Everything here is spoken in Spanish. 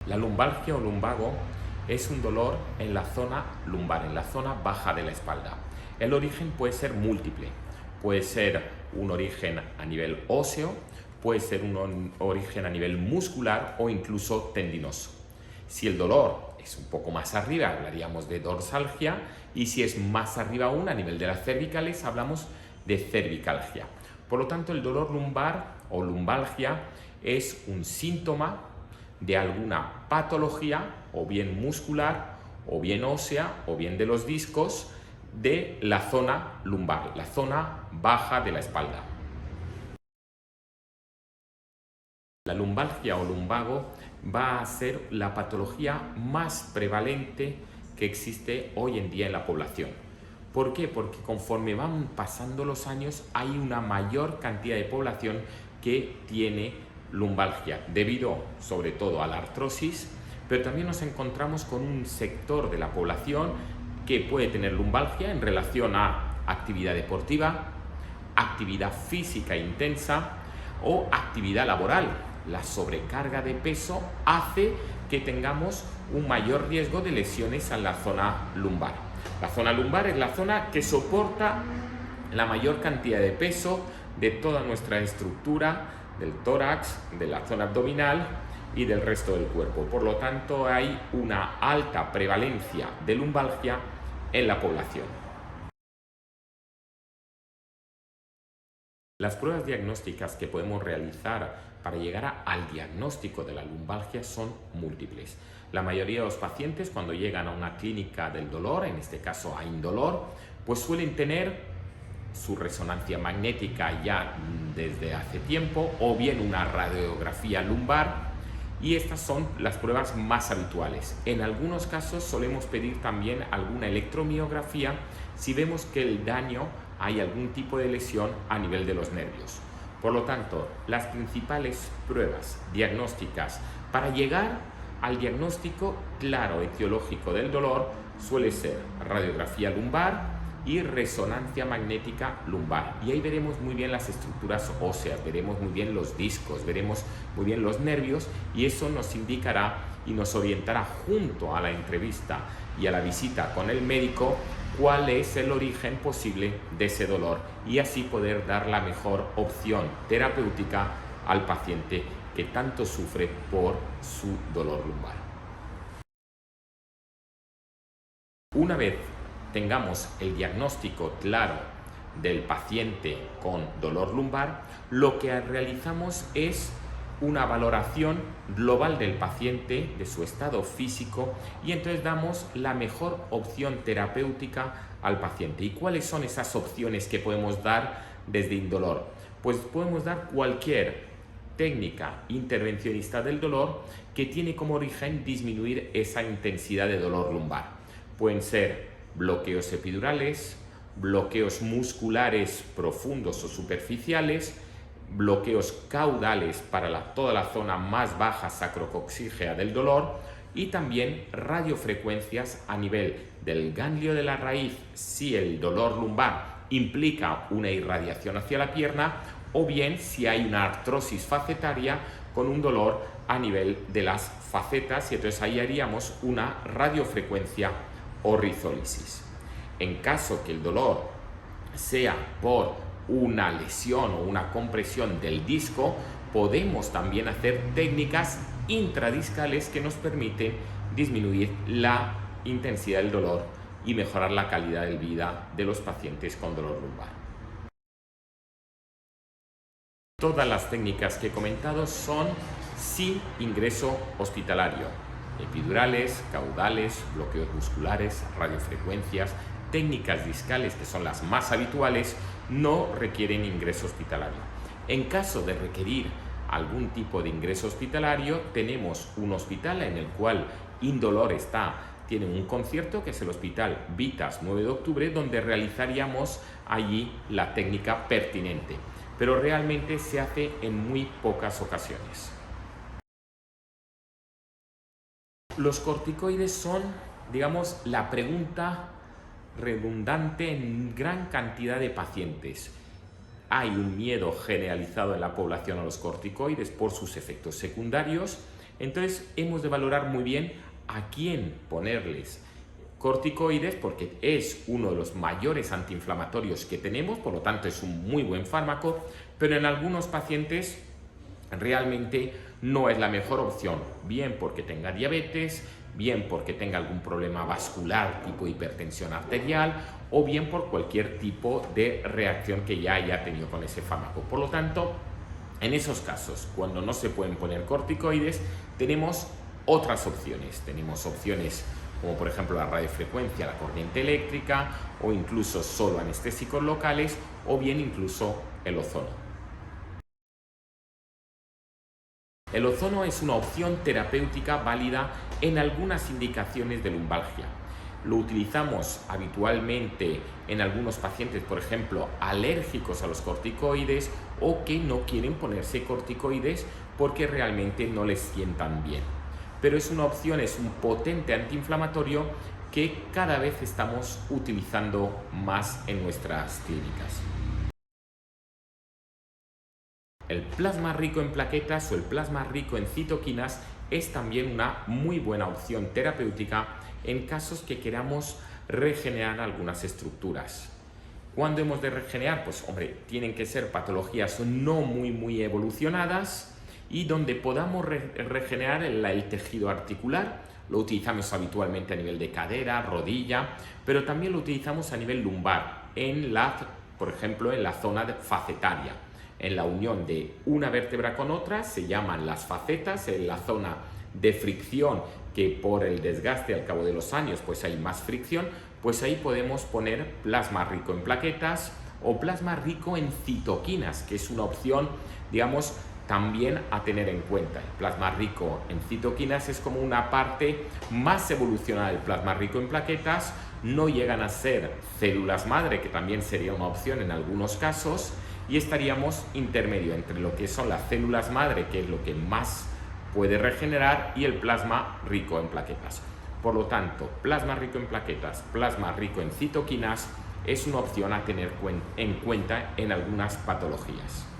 La lumbalgia o lumbago es un dolor en la zona lumbar, en la zona baja de la espalda. El origen puede ser múltiple, puede ser un origen a nivel óseo, puede ser un origen a nivel muscular o incluso tendinoso. Si el dolor es un poco más arriba, hablaríamos de dorsalgia, y si es más arriba aún, a nivel de las cervicales, hablamos de cervicalgia. Por lo tanto, el dolor lumbar o lumbalgia es un síntoma de alguna patología, o bien muscular, o bien ósea, o bien de los discos, de la zona lumbar, la zona baja de la espalda. La lumbalgia o lumbago va a ser la patología más prevalente que existe hoy en día en la población. ¿Por qué? Porque conforme van pasando los años hay una mayor cantidad de población que tiene lumbalgia, debido sobre todo a la artrosis, pero también nos encontramos con un sector de la población que puede tener lumbalgia en relación a actividad deportiva, actividad física intensa o actividad laboral. La sobrecarga de peso hace que tengamos un mayor riesgo de lesiones en la zona lumbar. La zona lumbar es la zona que soporta la mayor cantidad de peso de toda nuestra estructura, del tórax, de la zona abdominal y del resto del cuerpo. Por lo tanto, hay una alta prevalencia de lumbalgia en la población. Las pruebas diagnósticas que podemos realizar para llegar al diagnóstico de la lumbalgia son múltiples. La mayoría de los pacientes, cuando llegan a una clínica del dolor, en este caso a Indolor, pues suelen tener su resonancia magnética ya desde hace tiempo, o bien una radiografía lumbar, y estas son las pruebas más habituales. En algunos casos solemos pedir también alguna electromiografía si vemos que el daño, hay algún tipo de lesión a nivel de los nervios. Por lo tanto, las principales pruebas diagnósticas para llegar al diagnóstico claro etiológico del dolor suele ser radiografía lumbar y resonancia magnética lumbar. Y ahí veremos muy bien las estructuras óseas, veremos muy bien los discos, veremos muy bien los nervios, y eso nos indicará y nos orientará junto a la entrevista y a la visita con el médico cuál es el origen posible de ese dolor, y así poder dar la mejor opción terapéutica al paciente que tanto sufre por su dolor lumbar. Una vez tengamos el diagnóstico claro del paciente con dolor lumbar, lo que realizamos es una valoración global del paciente, de su estado físico, y entonces damos la mejor opción terapéutica al paciente. ¿Y cuáles son esas opciones que podemos dar desde Indolor? Pues podemos dar cualquier técnica intervencionista del dolor que tiene como origen disminuir esa intensidad de dolor lumbar. Pueden ser bloqueos epidurales, bloqueos musculares profundos o superficiales, bloqueos caudales para toda la zona más baja sacrocoxígea del dolor, y también radiofrecuencias a nivel del ganglio de la raíz si el dolor lumbar implica una irradiación hacia la pierna, o bien si hay una artrosis facetaria con un dolor a nivel de las facetas, y entonces ahí haríamos una radiofrecuencia o rizolisis. En caso que el dolor sea por una lesión o una compresión del disco, podemos también hacer técnicas intradiscales que nos permiten disminuir la intensidad del dolor y mejorar la calidad de vida de los pacientes con dolor lumbar. Todas las técnicas que he comentado son sin ingreso hospitalario: epidurales, caudales, bloqueos musculares, radiofrecuencias. Técnicas discales, que son las más habituales, no requieren ingreso hospitalario. En caso de requerir algún tipo de ingreso hospitalario, tenemos un hospital en el cual Indolor tiene un concierto, que es el Hospital Vitas 9 de octubre, donde realizaríamos allí la técnica pertinente, pero realmente se hace en muy pocas ocasiones. Los corticoides son, digamos, la pregunta redundante en gran cantidad de pacientes. Hay un miedo generalizado en la población a los corticoides por sus efectos secundarios, Entonces hemos de valorar muy bien a quién ponerles corticoides, porque es uno de los mayores antiinflamatorios que tenemos, por lo tanto es un muy buen fármaco, pero en algunos pacientes realmente no es la mejor opción, bien porque tenga diabetes, bien porque tenga algún problema vascular tipo hipertensión arterial o bien por cualquier tipo de reacción que ya haya tenido con ese fármaco. Por lo tanto, en esos casos, cuando no se pueden poner corticoides, tenemos otras opciones. Tenemos opciones como por ejemplo la radiofrecuencia, la corriente eléctrica o incluso solo anestésicos locales o bien incluso el ozono. El ozono es una opción terapéutica válida en algunas indicaciones de lumbalgia. Lo utilizamos habitualmente en algunos pacientes, por ejemplo, alérgicos a los corticoides o que no quieren ponerse corticoides porque realmente no les sientan bien. Pero es una opción, es un potente antiinflamatorio que cada vez estamos utilizando más en nuestras clínicas. El plasma rico en plaquetas o el plasma rico en citoquinas es también una muy buena opción terapéutica en casos que queramos regenerar algunas estructuras. ¿Cuándo hemos de regenerar? Pues hombre, tienen que ser patologías no muy evolucionadas y donde podamos regenerar el tejido articular. Lo utilizamos habitualmente a nivel de cadera, rodilla, pero también lo utilizamos a nivel lumbar, por ejemplo, en la zona facetaria. En la unión de una vértebra con otra se llaman las facetas, en la zona de fricción, que por el desgaste al cabo de los años pues hay más fricción, pues ahí podemos poner plasma rico en plaquetas o plasma rico en citoquinas, que es una opción, digamos, también a tener en cuenta. El plasma rico en citoquinas es como una parte más evolucionada del plasma rico en plaquetas, no llegan a ser células madre, que también sería una opción en algunos casos, y estaríamos intermedio entre lo que son las células madre, que es lo que más puede regenerar, y el plasma rico en plaquetas. Por lo tanto, plasma rico en plaquetas, plasma rico en citoquinas es una opción a tener en cuenta en algunas patologías.